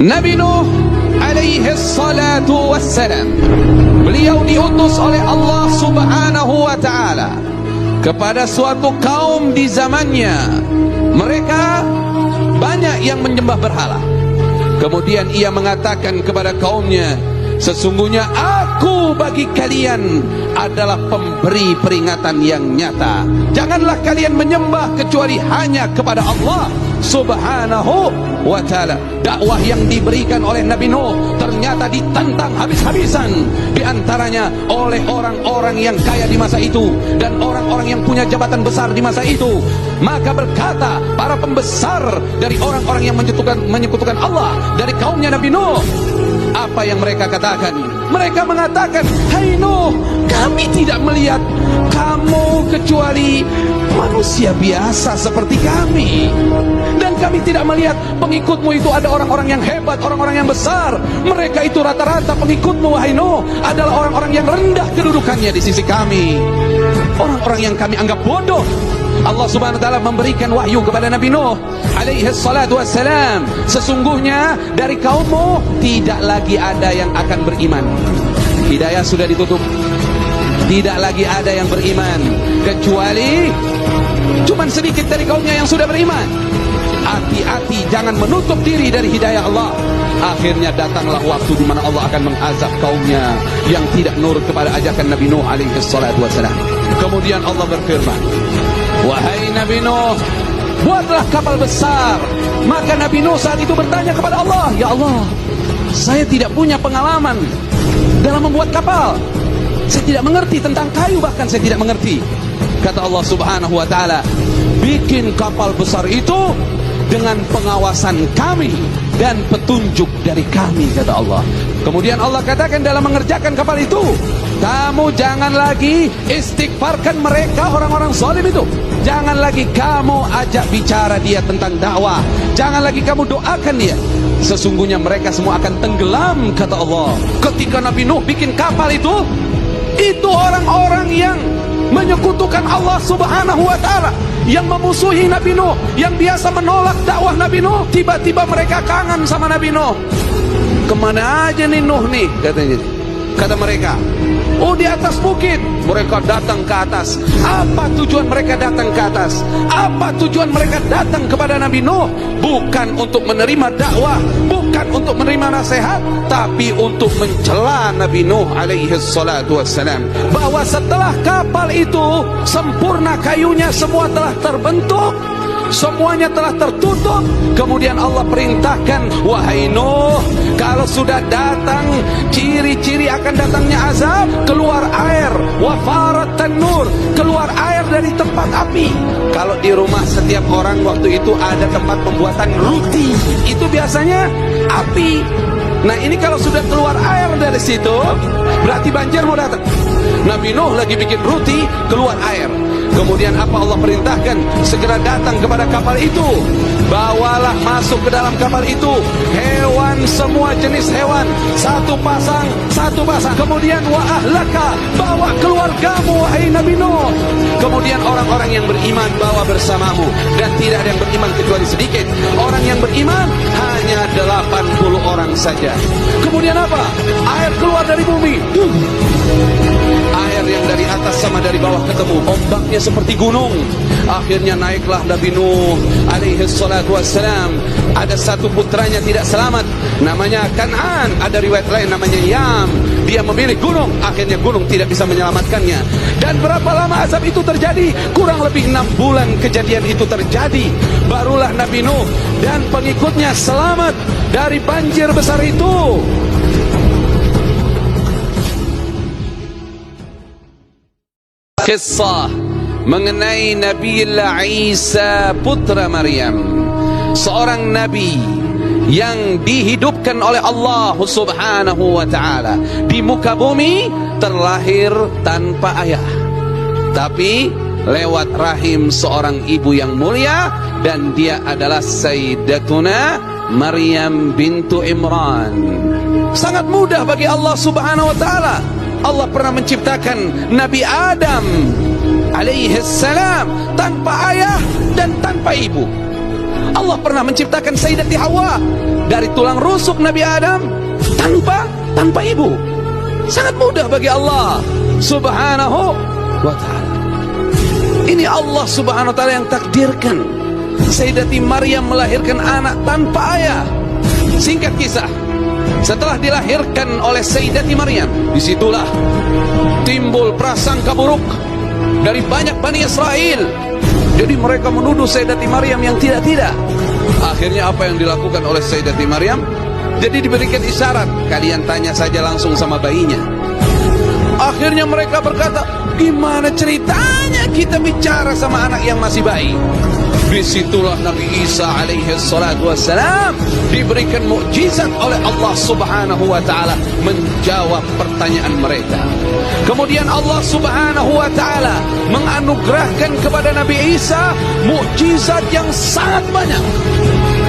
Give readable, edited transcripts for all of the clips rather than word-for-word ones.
Nabi Nuh alaihi salatu wassalam, beliau diutus oleh Allah subhanahu wa ta'ala kepada suatu kaum di zamannya. Mereka banyak yang menyembah berhala. Kemudian ia mengatakan kepada kaumnya, sesungguhnya aku bagi kalian adalah pemberi peringatan yang nyata. Janganlah kalian menyembah kecuali hanya kepada Allah subhanahu wa ta'ala. Dakwah yang diberikan oleh Nabi Nuh ternyata ditentang habis-habisan, di antaranya oleh orang-orang yang kaya di masa itu dan orang-orang yang punya jabatan besar di masa itu. Maka berkata para pembesar dari orang-orang yang menyekutukan Allah dari kaumnya Nabi Nuh, apa yang mereka katakan? Mereka mengatakan, hai Nuh, kami tidak melihat kamu kecuali manusia biasa seperti kami, dan kami tidak melihat pengikutmu itu ada orang-orang yang hebat, orang-orang yang besar. Mereka itu rata-rata pengikutmu, wahai Nuh, adalah orang-orang yang rendah kedudukannya di sisi kami, orang-orang yang kami anggap bodoh. Allah subhanahu wa ta'ala memberikan wahyu kepada Nabi Nuh alaihi salatu wassalam, sesungguhnya dari kaummu tidak lagi ada yang akan beriman. Hidayah sudah ditutup, tidak lagi ada yang beriman kecuali cuman sedikit dari kaumnya yang sudah beriman. Hati-hati, jangan menutup diri dari hidayah Allah. Akhirnya datanglah waktu di mana Allah akan mengazab kaumnya yang tidak nurut kepada ajakan Nabi Nuh alaihi salatu wassalam. Kemudian Allah berfirman, wahai Nabi Nuh, buatlah kapal besar. Maka Nabi Nuh saat itu bertanya kepada Allah, ya Allah, saya tidak punya pengalaman dalam membuat kapal. Saya tidak mengerti tentang kayu, bahkan saya tidak mengerti. Kata Allah subhanahu wa ta'ala, bikin kapal besar itu dengan pengawasan kami dan petunjuk dari kami, kata Allah. Kemudian Allah katakan dalam mengerjakan kapal itu, kamu jangan lagi istighfarkan mereka, orang-orang zalim itu. Jangan lagi kamu ajak bicara dia tentang dakwah. Jangan lagi kamu doakan dia. Sesungguhnya mereka semua akan tenggelam, kata Allah. Ketika Nabi Nuh bikin kapal itu orang-orang yang menyekutukan Allah subhanahu wa ta'ala, yang memusuhi Nabi Nuh, yang biasa menolak dakwah Nabi Nuh, tiba-tiba mereka kangen sama Nabi Nuh. Kemana aja nih Nuh nih, katanya. Kata mereka, oh di atas bukit. Mereka datang ke atas. Apa tujuan mereka datang ke atas? Apa tujuan mereka datang kepada Nabi Nuh? Bukan untuk menerima dakwah, bukan untuk menerima nasihat, tapi untuk mencela Nabi Nuh alaihi salatu wassalam, bahwa setelah kapal itu sempurna, kayunya semua telah terbentuk, semuanya telah tertutup. Kemudian Allah perintahkan, wahai Nuh, kalau sudah datang ciri-ciri akan datangnya azab, keluar air, wafarat tanur, keluar air dari tempat api. Kalau di rumah setiap orang waktu itu ada tempat pembuatan roti, itu biasanya api. Nah ini kalau sudah keluar air dari situ, berarti banjir mau datang. Nabi Nuh lagi bikin roti, keluar air. Kemudian apa Allah perintahkan? Segera datang kepada kapal itu, bawalah masuk ke dalam kapal itu hewan, semua jenis hewan, satu pasang. Kemudian wa ahlaka, bawa keluargamu wahai Nabi Nuh. Kemudian orang-orang yang beriman bawa bersamamu, dan tidak ada yang beriman kecuali sedikit. Orang yang beriman hanya 80 orang saja. Kemudian apa? Air keluar dari bumi. Air yang dari atas sama dari bawah ketemu, ombaknya seperti gunung. Akhirnya naiklah Nabi Nuh alaihi salatu wassalam. Ada satu putranya tidak selamat, namanya Kan'an. Ada riwayat lain namanya Yam. Dia memilih gunung, akhirnya gunung tidak bisa menyelamatkannya. Dan berapa lama azab itu terjadi? Kurang lebih 6 bulan kejadian itu terjadi. Barulah Nabi Nuh dan pengikutnya selamat dari banjir besar itu. Kisah mengenai Nabiullah Isa putra Maryam, seorang nabi yang dihidupkan oleh Allah subhanahu wa ta'ala di muka bumi, terlahir tanpa ayah, tapi lewat rahim seorang ibu yang mulia, dan dia adalah Sayyidatuna Maryam bintu Imran. Sangat mudah bagi Allah subhanahu wa ta'ala. Allah pernah menciptakan Nabi Adam alaihi salam tanpa ayah dan tanpa ibu. Allah pernah menciptakan Sayyidati Hawa dari tulang rusuk Nabi Adam tanpa ibu. Sangat mudah bagi Allah Subhanahu wa ta'ala. Ini Allah Subhanahu wa ta'ala yang takdirkan Sayyidati Maryam melahirkan anak tanpa ayah. Singkat kisah, setelah dilahirkan oleh Sayyidati Maryam, disitulah timbul prasangka buruk dari banyak Bani Israel. Jadi mereka menuduh Sayyidati Maryam yang tidak-tidak. Akhirnya apa yang dilakukan oleh Sayyidati Maryam? Jadi diberikan isyarat, kalian tanya saja langsung sama bayinya. Akhirnya mereka berkata, gimana ceritanya kita bicara sama anak yang masih bayi? Disitulah Nabi Isa alaihi salatu wassalam diberikan mukjizat oleh Allah Subhanahu wa ta'ala menjawab pertanyaan mereka. Kemudian Allah Subhanahu wa ta'ala menganugerahkan kepada Nabi Isa mukjizat yang sangat banyak.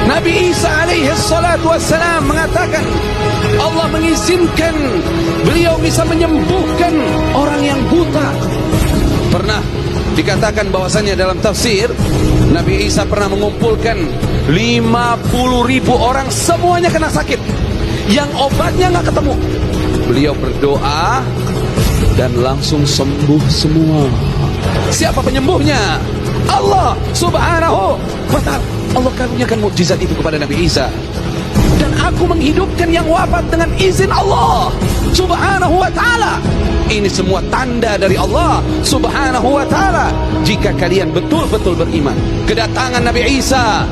Nabi Isa alaihi salatu wassalam mengatakan Allah mengizinkan beliau bisa menyembuhkan orang yang buta. Pernah dikatakan bahwasannya dalam tafsir, Nabi Isa pernah mengumpulkan 50.000 orang, semuanya kena sakit, yang obatnya nggak ketemu. Beliau berdoa dan langsung sembuh semua. Siapa penyembuhnya? Allah Subhanahu wa ta'ala. Allah karuniakan mukjizat itu kepada Nabi Isa. Dan aku menghidupkan yang wafat dengan izin Allah Subhanahu wa ta'ala. Ini semua tanda dari Allah Subhanahu wa ta'ala. Jika kalian betul-betul beriman, kedatangan Nabi Isa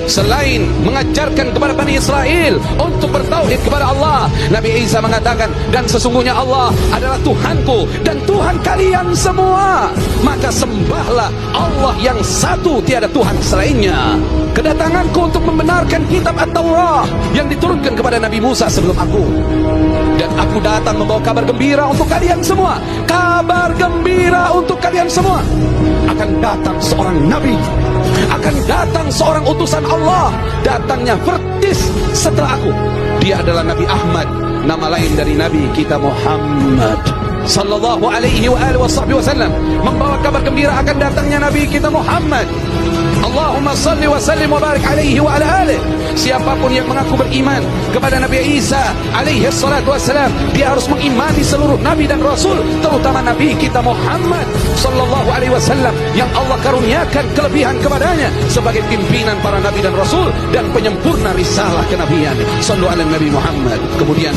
selain mengajarkan kepada Bani Israel untuk bertauhid kepada Allah, Nabi Isa mengatakan, dan sesungguhnya Allah adalah Tuhanku dan Tuhan kalian semua, maka sembahlah Allah yang satu, tiada Tuhan selainnya. Kedatanganku untuk membenarkan kitab At-Taurah yang diturunkan kepada Nabi Musa sebelum aku, dan aku datang membawa kabar gembira untuk kalian semua. Kabar gembira untuk kalian semua. Akan datang seorang Nabi, akan datang seorang utusan Allah, datangnya persis setelah aku. Dia adalah Nabi Ahmad, nama lain dari Nabi kita Muhammad sallallahu alaihi wa alihi wasallam, membawa kabar gembira akan datangnya Nabi kita Muhammad. Allahumma salli wa sallim wa barik alaihi wa ala alihi. Siapapun yang mengaku beriman kepada Nabi Isa alaihi salatu wassalam, dia harus mengimani seluruh Nabi dan Rasul, terutama Nabi kita Muhammad sallallahu alaihi wasallam yang Allah karuniakan kelebihan kepadanya sebagai pimpinan para Nabi dan Rasul dan penyempurna risalah kenabian. Sallu ala Nabi Muhammad. Kemudian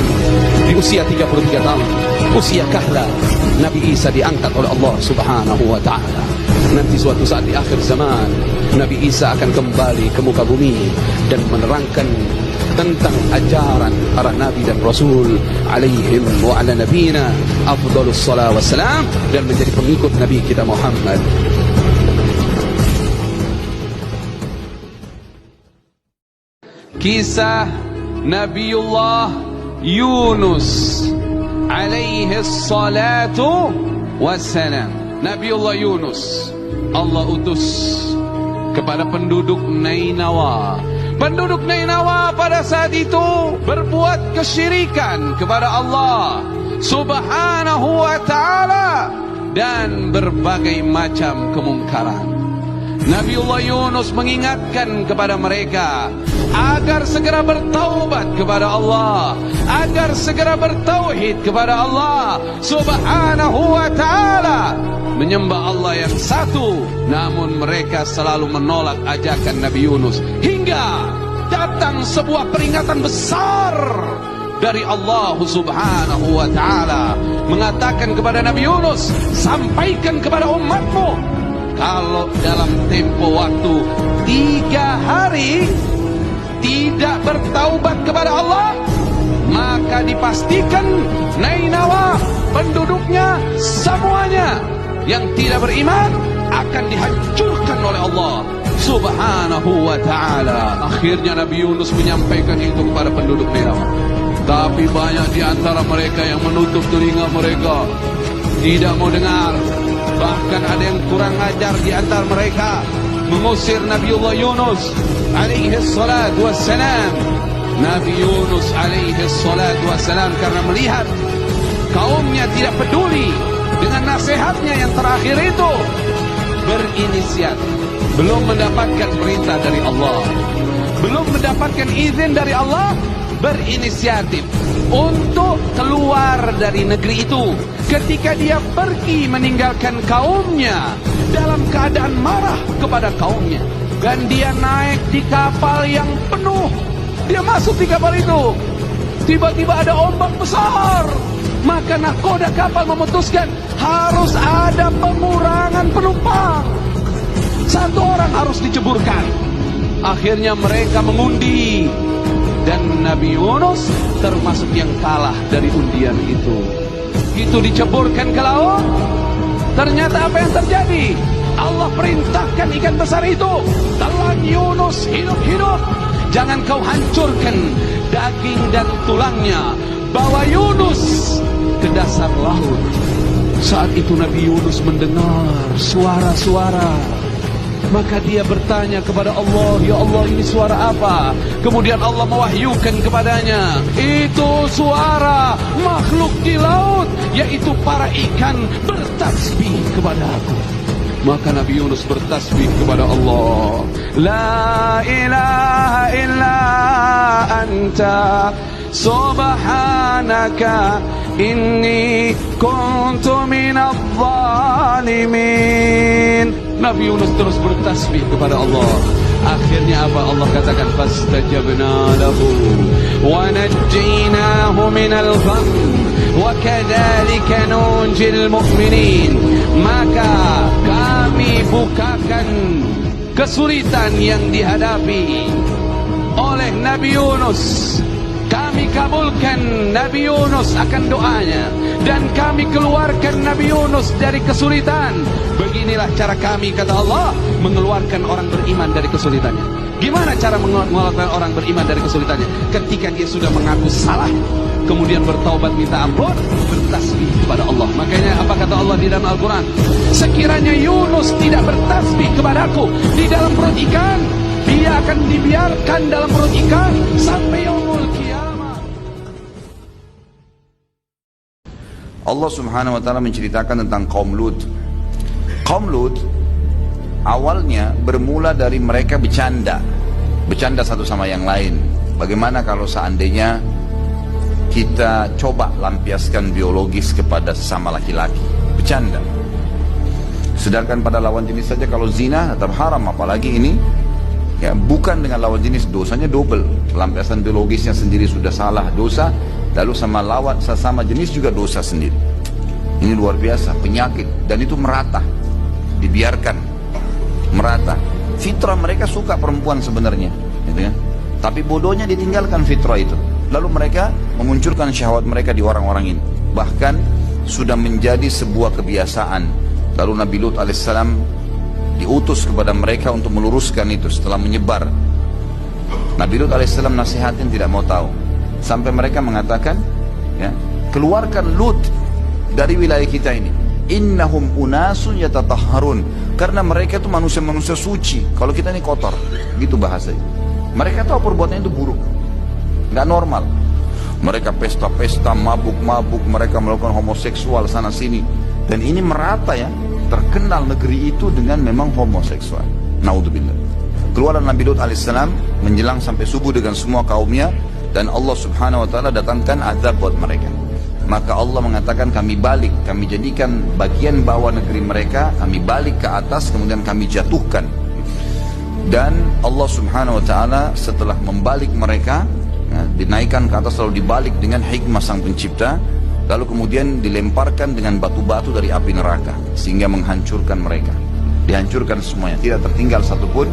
di usia 33 tahun, usia kahla, Nabi Isa diangkat oleh Allah Subhanahu wa ta'ala. Nanti suatu saat di akhir zaman, Nabi Isa akan kembali ke muka bumi dan menerangkan tentang ajaran para Nabi dan Rasul alaihim wa ala nabiyina afdalus salat wassalam, dan menjadi pengikut Nabi kita Muhammad. Kisah Nabiullah Yunus alaihi salatu wassalam. Nabiullah Yunus Allah utus kepada penduduk Nainawa. Penduduk Nainawa pada saat itu berbuat kesyirikan kepada Allah Subhanahu wa ta'ala dan berbagai macam kemungkaran. Nabiullah Yunus mengingatkan kepada mereka agar segera bertaubat kepada Allah, agar segera bertauhid kepada Allah Subhanahu wa ta'ala, menyembah Allah yang satu. Namun mereka selalu menolak ajakan Nabi Yunus, hingga datang sebuah peringatan besar dari Allah Subhanahu wa ta'ala, mengatakan kepada Nabi Yunus, sampaikan kepada umatmu, kalau dalam tempo waktu 3 hari tidak bertaubat kepada Allah, maka dipastikan Nainawa penduduknya semuanya yang tidak beriman akan dihancurkan oleh Allah Subhanahu wa ta'ala. Akhirnya Nabi Yunus menyampaikan itu kepada penduduk Nainawa, tapi banyak di antara mereka yang menutup telinga mereka, tidak mau dengar. Bahkan ada yang kurang ajar di antara mereka, mengusir Nabiullah Yunus alaihi salatu wassalam. Nabi Yunus alaihi salatu wassalam karena melihat kaumnya tidak peduli dengan nasihatnya yang terakhir itu, berinisiatif, belum mendapatkan perintah dari Allah, belum mendapatkan izin dari Allah, berinisiatif untuk keluar dari negeri itu. Ketika dia pergi meninggalkan kaumnya dalam keadaan marah kepada kaumnya, dan dia naik di kapal yang penuh, dia masuk di kapal itu, tiba-tiba ada ombak besar, maka nahkoda kapal memutuskan harus ada pengurangan penumpang, satu orang harus diceburkan. Akhirnya mereka mengundi, dan Nabi Yunus termasuk yang kalah dari undian itu. Itu diceburkan ke laut. Ternyata apa yang terjadi? Allah perintahkan ikan besar itu, telan Yunus hidup-hidup. Jangan kau hancurkan daging dan tulangnya, bawa Yunus ke dasar laut. Saat itu Nabi Yunus mendengar suara-suara, maka dia bertanya kepada Allah, ya Allah, ini suara apa? Kemudian Allah mewahyukan kepadanya, itu suara makhluk di laut, yaitu para ikan bertasbih kepada aku. Maka Nabi Yunus bertasbih kepada Allah, la ilaha illa anta subhanaka inni kuntu minadh zalimin. Nabi Yunus terus bertasbih kepada Allah. Akhirnya apa Allah katakan? Fastajabna lahu wa najjaynahu minal gham wa kadzalika nunjil mu'minin. Maka kami bukakan kesulitan yang dihadapi oleh Nabi Yunus. Kami kabulkan Nabi Yunus akan doanya, dan kami keluarkan Nabi Yunus dari kesulitan. Beginilah cara kami, kata Allah, mengeluarkan orang beriman dari kesulitannya. Gimana cara mengeluarkan orang beriman dari kesulitannya? Ketika dia sudah mengaku salah, kemudian bertaubat minta ampun, bertasbih kepada Allah. Makanya apa kata Allah di dalam Al-Quran? Sekiranya Yunus tidak bertasbih kepadaku di dalam perut ikan, dia akan dibiarkan dalam perut ikan sampai yaumul qiyamah. Allah subhanahu wa ta'ala menceritakan tentang kaum Lut. Kaum Lut awalnya bermula dari mereka bercanda satu sama yang lain. Bagaimana kalau seandainya kita coba lampiaskan biologis kepada sesama laki-laki? Bercanda. Sedangkan pada lawan jenis saja kalau zina tetap haram, apalagi ini ya, bukan dengan lawan jenis, dosanya double. Lampiasan biologisnya sendiri sudah salah, dosa, lalu sama lawan sesama jenis juga dosa sendiri. Ini luar biasa, penyakit, dan itu merata, dibiarkan merata. Fitrah mereka suka perempuan sebenarnya, gitu kan? Tapi bodohnya ditinggalkan fitrah itu. Lalu mereka memunculkan syahwat mereka di orang-orang ini. Bahkan sudah menjadi sebuah kebiasaan. Lalu Nabi Lut alaihissalam diutus kepada mereka untuk meluruskan itu setelah menyebar. Nabi Lut alaihissalam nasihatin, tidak mau tahu. Sampai mereka mengatakan, ya, keluarkan Lut dari wilayah kita ini. Innahum unasun yatatahharun. Karena mereka itu manusia-manusia suci. Kalau kita ini kotor, gitu bahasanya. Mereka tahu perbuatannya itu buruk, nggak normal. Mereka pesta-pesta, mabuk-mabuk, mereka melakukan homoseksual sana sini. Dan ini merata ya, terkenal negeri itu dengan memang homoseksual. Naudzubillah. Keluar Nabi Lut alaihissalam menjelang sampai subuh dengan semua kaumnya, dan Allah subhanahu wa ta'ala datangkan azab buat mereka. Maka Allah mengatakan, kami balik, kami jadikan bagian bawah negeri mereka, kami balik ke atas, kemudian kami jatuhkan. Dan Allah subhanahu wa ta'ala setelah membalik mereka, ya, dinaikkan ke atas lalu dibalik dengan hikmah sang pencipta, lalu kemudian dilemparkan dengan batu-batu dari api neraka sehingga menghancurkan mereka. Dihancurkan semuanya, tidak tertinggal satupun,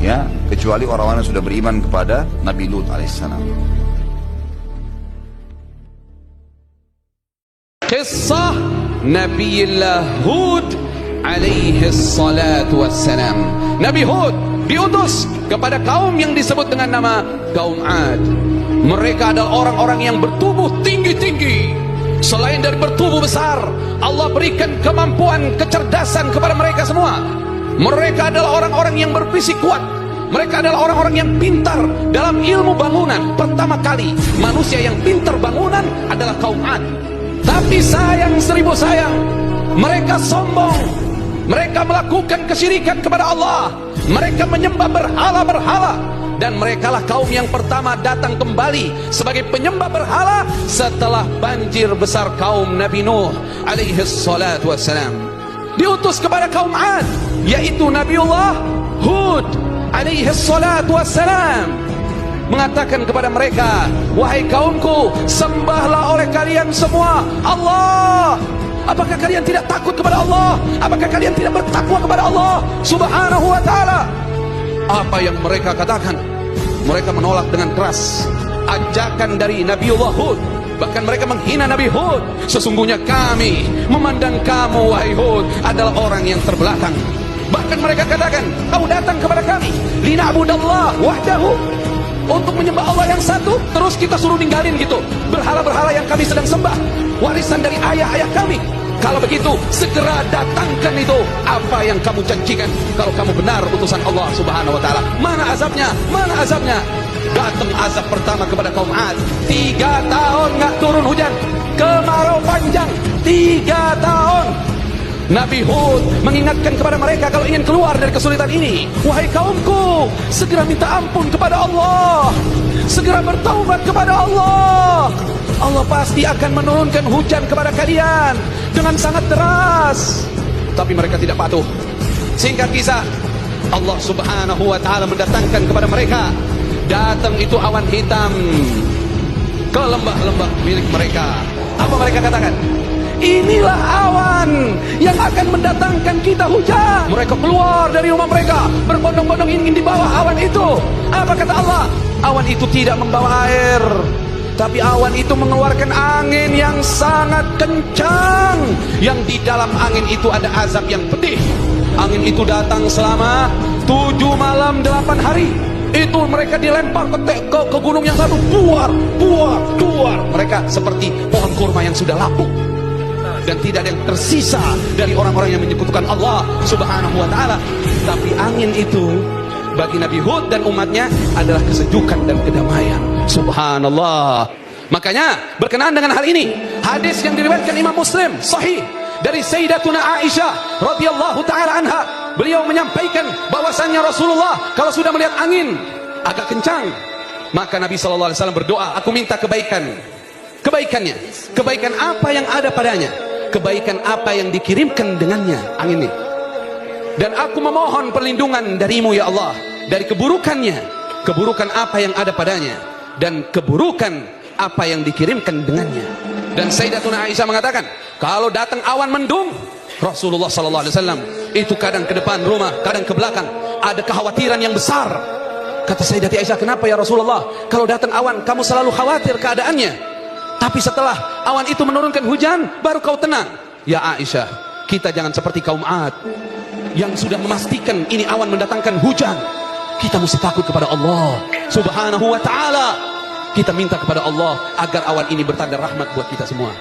ya, kecuali orang-orang yang sudah beriman kepada Nabi Lut alaihissalam. Kisah Nabiullah Hud alaihi salatu wassalam. Nabi Hud diutus kepada kaum yang disebut dengan nama kaum Ad. Mereka adalah orang-orang yang bertubuh tinggi-tinggi. Selain dari bertubuh besar, Allah berikan kemampuan, kecerdasan kepada mereka semua. Mereka adalah orang-orang yang berfisik kuat. Mereka adalah orang-orang yang pintar dalam ilmu bangunan. Pertama kali manusia yang pintar bangunan adalah kaum Ad. Tapi sayang seribu sayang, mereka sombong. Mereka melakukan kesyirikan kepada Allah. Mereka menyembah berhala-berhala. dan merekalah kaum yang pertama datang kembali sebagai penyembah berhala setelah banjir besar kaum Nabi Nuh alaihi salatu wassalam. Diutus kepada kaum Ad, yaitu Nabiullah Hud alaihi salatu wassalam, mengatakan kepada mereka, wahai kaumku, sembahlah oleh kalian semua Allah. Apakah kalian tidak takut kepada Allah? Apakah kalian tidak bertakwa kepada Allah subhanahu wa ta'ala? Apa yang mereka katakan? Mereka menolak dengan keras ajakan dari Nabiullah Hud. Bahkan mereka menghina Nabi Hud. Sesungguhnya kami memandang kamu, wahai Hud, adalah orang yang terbelakang. Bahkan mereka katakan, kau datang kepada kami lina'budallah wahdahu, untuk menyembah Allah yang satu, terus kita suruh ninggalin gitu berhala-berhala yang kami sedang sembah, warisan dari ayah-ayah kami. Kalau begitu, segera datangkan itu apa yang kamu janjikan. Kalau kamu benar utusan Allah subhanahu wa ta'ala. Mana azabnya? Mana azabnya? Datang azab pertama kepada kaum Ad. 3 tahun nggak turun hujan, kemarau panjang 3 tahun. Nabi Hud mengingatkan kepada mereka, kalau ingin keluar dari kesulitan ini, wahai kaumku, segera minta ampun kepada Allah, segera bertaubat kepada Allah. Allah pasti akan menurunkan hujan kepada kalian dengan sangat deras. Tapi mereka tidak patuh. Singkat kisah, Allah subhanahu wa ta'ala mendatangkan kepada mereka, datang itu awan hitam ke lembah-lembah milik mereka. Apa mereka katakan? Inilah awan yang akan mendatangkan kita hujan. Mereka keluar dari rumah mereka, berbondong-bondong ingin di bawah awan itu. Apa kata Allah? Awan itu tidak membawa air, tapi awan itu mengeluarkan angin yang sangat kencang, yang di dalam angin itu ada azab yang pedih. Angin itu datang selama 7 malam 8 hari. Itu mereka dilempar ke gunung yang satu, buar. Mereka seperti pohon kurma yang sudah lapuk, dan tidak ada yang tersisa dari orang-orang yang menyekutukan Allah subhanahu wa ta'ala. Tapi angin itu bagi Nabi Hud dan umatnya adalah kesejukan dan kedamaian. Subhanallah. Makanya berkenaan dengan hal ini, hadis yang diriwayatkan Imam Muslim sahih dari Sayyidatuna Aisyah radhiyallahu taala anha, beliau menyampaikan bahwasannya Rasulullah kalau sudah melihat angin agak kencang, maka Nabi sallallahu alaihi wasallam berdoa, aku minta kebaikannya. Kebaikan apa yang ada padanya? Kebaikan apa yang dikirimkan dengannya angin ini. Dan aku memohon perlindungan darimu ya Allah dari keburukannya, keburukan apa yang ada padanya, dan keburukan apa yang dikirimkan dengannya. Dan Sayyidatuna Aisyah mengatakan, kalau datang awan mendung, Rasulullah sallallahu alaihi wasallam itu kadang ke depan rumah, kadang ke belakang, ada kekhawatiran yang besar. Kata Sayyidati Aisyah, kenapa ya Rasulullah? Kalau datang awan kamu selalu khawatir keadaannya, tapi setelah awan itu menurunkan hujan baru kau tenang. Ya Aisyah, kita jangan seperti kaum Ad yang sudah memastikan ini awan mendatangkan hujan. Kita mesti takut kepada Allah subhanahu wa ta'ala. Kita minta kepada Allah agar awan ini bertanda rahmat buat kita semua.